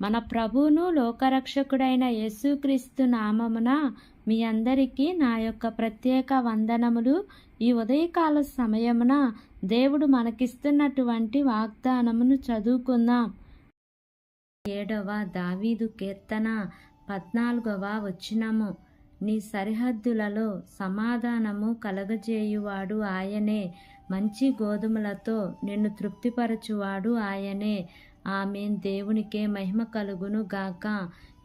మన ప్రభువును లోకరక్షకుడైన యేసుక్రీస్తు నామమున మీ అందరికీ నా యొక్క ప్రత్యేక వందనములు. ఈ ఉదయకాల సమయమున దేవుడు మనకిస్తున్నటువంటి వాగ్దానమును చదువుకుందాం. 7వ దావీదు కీర్తన 14వ వచనము. నీ సరిహద్దులలో సమాధానము కలగజేయువాడు ఆయనే, మంచి గోధుమలతో నిన్ను తృప్తిపరచువాడు ఆయనే. ఆమేన్. దేవునికే మహిమ కలుగును గాక.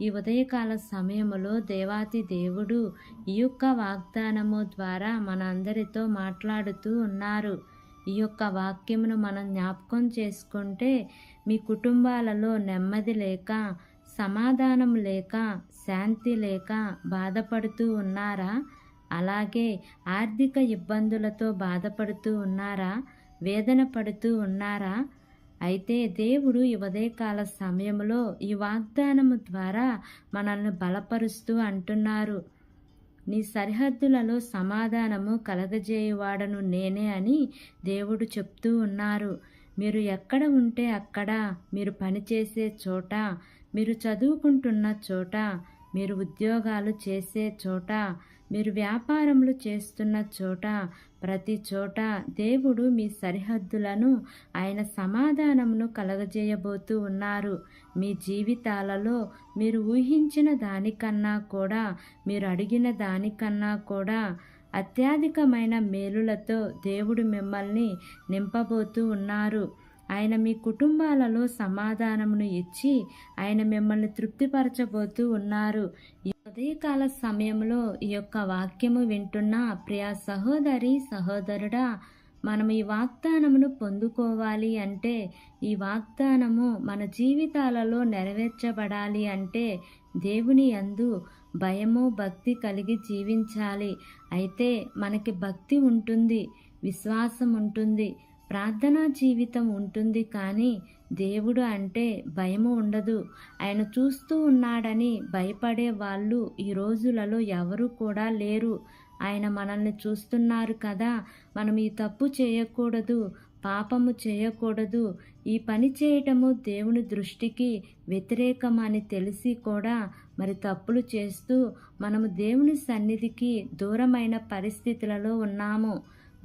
ఈ ఉదయకాల సమయములో దేవాతి దేవుడు ఈ యొక్క వాగ్దానము ద్వారా మనందరితో మాట్లాడుతూ ఉన్నారు. ఈ యొక్క వాక్యమును మనం జ్ఞాపకం చేసుకుంటే మీ కుటుంబాలలో నెమ్మది లేక, సమాధానం లేక, శాంతి లేక బాధపడుతూ ఉన్నారా? అలాగే ఆర్థిక ఇబ్బందులతో బాధపడుతూ ఉన్నారా? వేదన పడుతూ ఉన్నారా? అయితే దేవుడు ఈ ఉదయకాల సమయంలో ఈ వాగ్దానము ద్వారా మనల్ని బలపరుస్తూ అంటున్నారు. నీ సరిహద్దులలో సమాధానము కలగజేయువాడను నేనే అని దేవుడు చెప్తూ ఉన్నారు. మీరు ఎక్కడ ఉంటే అక్కడ, మీరు పనిచేసే చోట, మీరు చదువుకుంటున్న చోట, మీరు ఉద్యోగాలు చేసే చోట, మీరు వ్యాపారములు చేస్తున్న చోట, ప్రతి చోట దేవుడు మీ సరిహద్దులను, ఆయన సమాధానమును కలగజేయబోతూ ఉన్నారు. మీ జీవితాలలో మీరు ఊహించిన దానికన్నా కూడా, మీరు అడిగిన దానికన్నా కూడా అత్యధికమైన మేలులతో దేవుడు మిమ్మల్ని నింపబోతూ ఉన్నారు. ఆయన మీ కుటుంబాలలో సమాధానమును ఇచ్చి ఆయన మిమ్మల్ని తృప్తిపరచబోతూ ఉన్నారు. ఈ ఉదయకాల సమయంలో ఈ యొక్క వాక్యము వింటున్న ప్రియ సహోదరి సహోదరుడా, మనం ఈ వాగ్దానమును పొందుకోవాలి అంటే, ఈ వాగ్దానము మన జీవితాలలో నెరవేర్చబడాలి అంటే దేవుని యందు భయము భక్తి కలిగి జీవించాలి. అయితే మనకి భక్తి ఉంటుంది, విశ్వాసం ఉంటుంది, ప్రార్థనా జీవితం ఉంటుంది, కానీ దేవుడు అంటే భయము ఉండదు. ఆయన చూస్తూ ఉన్నాడని భయపడే వాళ్ళు ఈ రోజులలో ఎవరు కూడా లేరు. ఆయన మనల్ని చూస్తున్నారు కదా, మనం ఈ తప్పు చేయకూడదు, పాపము చేయకూడదు, ఈ పని చేయటము దేవుని దృష్టికి వ్యతిరేకమని తెలిసి కూడా మరి తప్పులు చేస్తూ మనము దేవుని సన్నిధికి దూరమైన పరిస్థితులలో ఉన్నాము.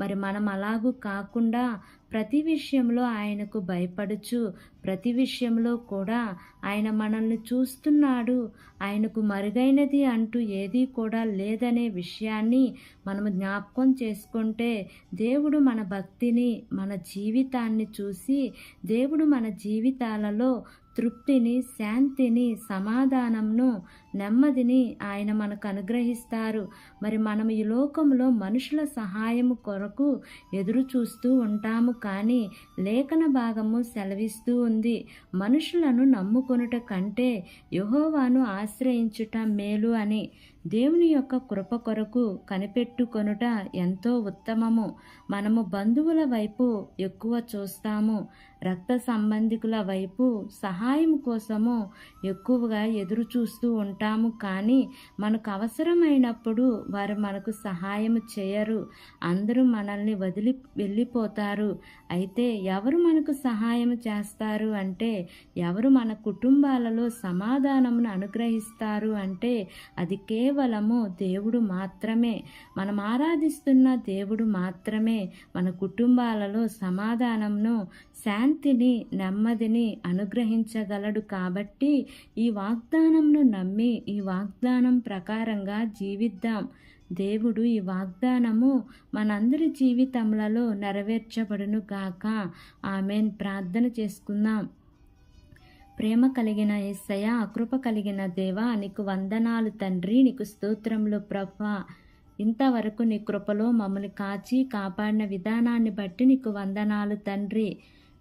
మరి మనం అలాగూ కాకుండా ప్రతి విషయంలో ఆయనకు భయపడుచు, ప్రతి విషయంలో కూడా ఆయన మనల్ని చూస్తున్నాడు, ఆయనకు మరుగైనది అంటూ ఏదీ కూడా లేదనే విషయాన్ని మనము జ్ఞాపకం చేసుకుంటే దేవుడు మన భక్తిని, మన జీవితాన్ని చూసి దేవుడు మన జీవితాలలో తృప్తిని, శాంతిని, సమాధానంను, నెమ్మదిని ఆయన మనకు అనుగ్రహిస్తారు. మరి మనం ఈ లోకంలో మనుషుల సహాయము కొరకు ఎదురు చూస్తూ ఉంటాము, కానీ లేఖన భాగము సెలవిస్తూ ఉంది, మనుషులను నమ్ముకొనుట కంటే యెహోవాను ఆశ్రయించుట మేలు అని. దేవుని యొక్క కృప కొరకు కనిపెట్టుకొనుట ఎంతో ఉత్తమము. మనము బంధువుల వైపు ఎక్కువ చూస్తాము, రక్త సంబంధికుల వైపు సహాయం కోసము ఎక్కువగా ఎదురు చూస్తూ ఉంటాము, కానీ మనకు అవసరమైనప్పుడు వారు మనకు సహాయం చేయరు. అందరూ మనల్ని వదిలి వెళ్ళిపోతారు. అయితే ఎవరు మనకు సహాయం చేస్తారు అంటే, ఎవరు మన కుటుంబాలలో సమాధానమును అనుగ్రహిస్తారు అంటే అది కేవలము దేవుడు మాత్రమే. మనం ఆరాధిస్తున్న దేవుడు మాత్రమే మన కుటుంబాలలో సమాధానంను, శాంతిని, నెమ్మదిని అనుగ్రహించగలడు. కాబట్టి ఈ వాగ్దానంను నమ్మి ఈ వాగ్దానం ప్రకారంగా జీవిద్దాం. దేవుడు ఈ వాగ్దానము మనందరి జీవితములలో నెరవేర్చబడును గాక. ఆమేన్. ప్రార్థన చేసుకుందాం. ప్రేమ కలిగిన యేసయ్యా, కృప కలిగిన దేవా, నీకు వందనాలు తండ్రి, నీకు స్తోత్రములు ప్రభువా. ఇంతవరకు నీ కృపలో మమ్మల్ని కాచి కాపాడిన విధానాన్ని బట్టి నీకు వందనాలు తండ్రి.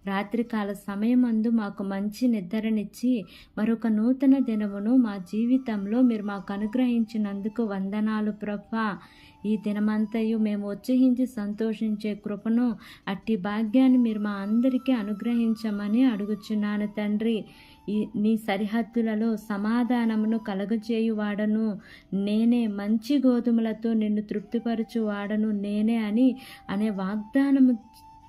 రాత్రికాల సమయమందు మాకు మంచి నిద్రనిచ్చి మరొక నూతన దినమును మా జీవితంలో మీరు మాకు అనుగ్రహించినందుకు వందనాలు ప్రభువా. ఈ దినమంతయు మేము ఉత్సహించి సంతోషించే కృపను, అట్టి భాగ్యాన్ని మీరు మా అందరికీ అనుగ్రహించమని అడుగుచున్నాను తండ్రి. నీ సరిహద్దులలో సమాధానమును కలగజేయువాడను నేనే, మంచి గోధుమలతో నిన్ను తృప్తిపరచువాడను నేనే అనే వాగ్దానము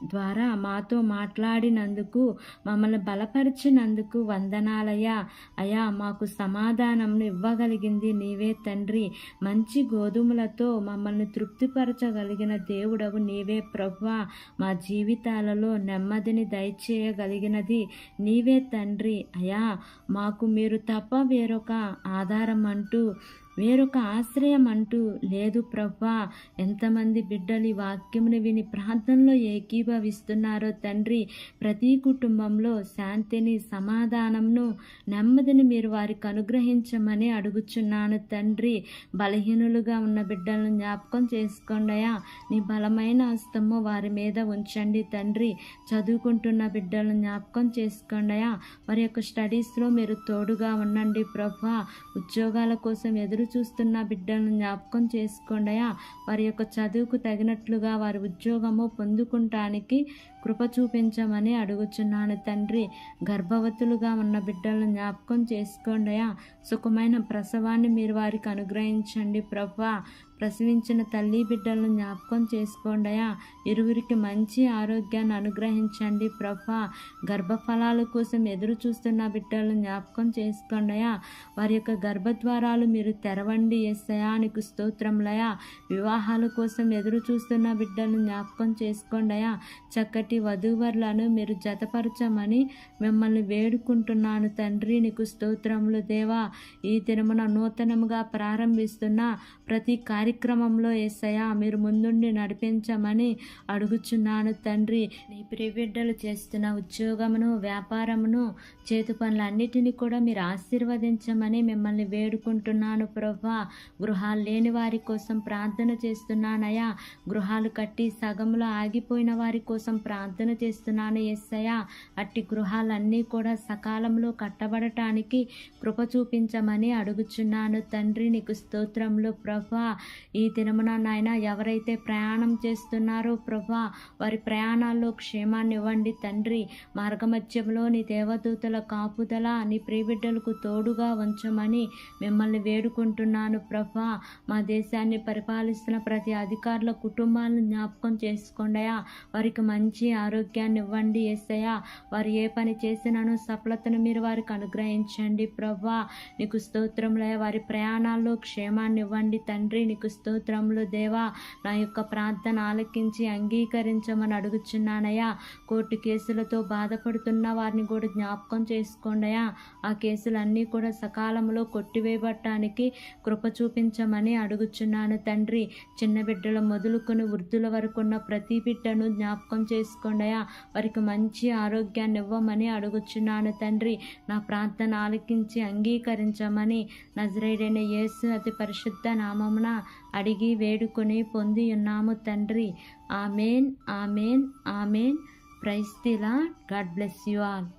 ద్వారా మాతో మాట్లాడినందుకు, మమ్మల్ని బలపరిచినందుకు వందనాలయ్యా. అయా, మాకు సమాధానం ఇవ్వగలిగింది నీవే తండ్రి. మంచి గోధుమలతో మమ్మల్ని తృప్తిపరచగలిగిన దేవుడవు నీవే ప్రభువా. మా జీవితాలలో నెమ్మదిని దయచేయగలిగినది నీవే తండ్రి. అయా, మాకు మీరు తప్ప వేరొక ఆధారం అంటూ, వేరొక ఆశ్రయం అంటూ లేదు ప్రభువా. ఎంతమంది బిడ్డలు ఈ వాక్యమును విని ప్రార్థనలో ఏకీభవిస్తున్నారో తండ్రి, ప్రతి కుటుంబంలో శాంతిని, సమాధానంను, నెమ్మదిని మీరు వారికి అనుగ్రహించమని అడుగుచున్నాను తండ్రి. బలహీనులుగా ఉన్న బిడ్డలను జ్ఞాపకం చేసుకోండియా. నీ బలమైన హస్తము వారి మీద ఉంచండి తండ్రి. చదువుకుంటున్న బిడ్డలను జ్ఞాపకం చేసుకోండియా. వారి యొక్క స్టడీస్లో మీరు తోడుగా ఉండండి ప్రభువా. ఉద్యోగాల కోసం ఎదురు చూస్తున్న బిడ్డలను జ్ఞాపకం చేసుకోండియా. వారి యొక్క చదువుకు తగినట్లుగా వారి ఉద్యోగము పొందుకుంటానికి కృప చూపించమని అడుగుచున్నాను తండ్రి. గర్భవతులుగా ఉన్న బిడ్డలను జ్ఞాపకం చేసుకోండియా. సుఖమైన ప్రసవాన్ని మీరు వారికి అనుగ్రహించండి ప్రభువా. ప్రసవించిన తల్లి బిడ్డలను జ్ఞాపకం చేసుకోండియా. ఇరువురికి మంచి ఆరోగ్యాన్ని అనుగ్రహించండి ప్రభువా. గర్భఫలాల కోసం ఎదురు చూస్తున్న బిడ్డలను జ్ఞాపకం చేసుకోండియా. వారి యొక్క గర్భద్వారాలు మీరు తెరవండి యేసయ్యా. నీకు స్తోత్రములయా. వివాహాల కోసం ఎదురు చూస్తున్న బిడ్డలను జ్ఞాపకం చేసుకోండియా. చక్కటి వధూవరులను మీరు జతపరచమని మిమ్మల్ని వేడుకుంటున్నాను తండ్రి. నీకు స్తోత్రములు దేవా. ఈ దినమున నూతనముగా ప్రారంభిస్తున్న ప్రతి కార్యక్రమంలో యేసయ్యా మీరు ముందుండి నడిపించమని అడుగుచున్నాను తండ్రి. నీ ప్రియబిడ్డలు చేస్తున్న ఉద్యోగమును, వ్యాపారమును, చేతి పనులన్నిటినీ కూడా మీరు ఆశీర్వదించమని మిమ్మల్ని వేడుకుంటున్నాను ప్రభువా. గృహాలు లేని వారి కోసం ప్రార్థన చేస్తున్నానయ్యా. గృహాలు కట్టి సగంలో ఆగిపోయిన వారి కోసం ప్రార్థన చేస్తున్నాను యేసయ్యా. అట్టి గృహాలన్నీ కూడా సకాలంలో కట్టబడటానికి కృప చూపించమని అడుగుచున్నాను తండ్రి. నీకు స్తోత్రములు ప్రభువా. ఈ దినమున నాయన ఎవరైతే ప్రయాణం చేస్తున్నారో ప్రభువా, వారి ప్రయాణాల్లో క్షేమాన్ని ఇవ్వండి తండ్రి. మార్గమధ్యంలో నీ దేవదూతల కాపుదల నీ ప్రియబిడ్డలకు తోడుగా ఉంచమని మిమ్మల్ని వేడుకుంటున్నాను ప్రభువా. మా దేశాన్ని పరిపాలిస్తున్న ప్రతి అధికారుల కుటుంబాలను జ్ఞాపకం చేసుకోండియా. వారికి మంచి ఆరోగ్యాన్ని ఇవ్వండి యేసయ్యా. వారు ఏ పని చేసినానో సఫలతను మీరు వారికి అనుగ్రహించండి ప్రభువా. నీకు స్తోత్రములయ్యా. వారి ప్రయాణాల్లో క్షేమాన్ని ఇవ్వండి తండ్రి. నీకు స్తోత్రములు దేవా. నా యొక్క ప్రార్థన ఆలకించి అంగీకరించమని అడుగుచున్నానయ్యా. కోర్టు కేసులతో బాధపడుతున్న వారిని కూడా జ్ఞాపకం చేసుకోండియా. ఆ కేసులన్నీ కూడా సకాలంలో కొట్టివేయబట్టానికి కృప చూపించమని అడుగుచున్నాను తండ్రి. చిన్న బిడ్డల మొదలుకొని వృద్ధుల వరకు ఉన్న ప్రతి బిడ్డను జ్ఞాపకం చేసుకోండియా. వారికి మంచి ఆరోగ్యాన్ని ఇవ్వమని అడుగుచున్నాను తండ్రి. నా ప్రార్థన ఆలకించి అంగీకరించమని నజరేయుడైన యేసు అతి పరిశుద్ధ నామమున అడిగి వేడుకొని పొంది ఉన్నాము తండ్రి. Amen, amen, amen. Praise the Lord. God bless you all.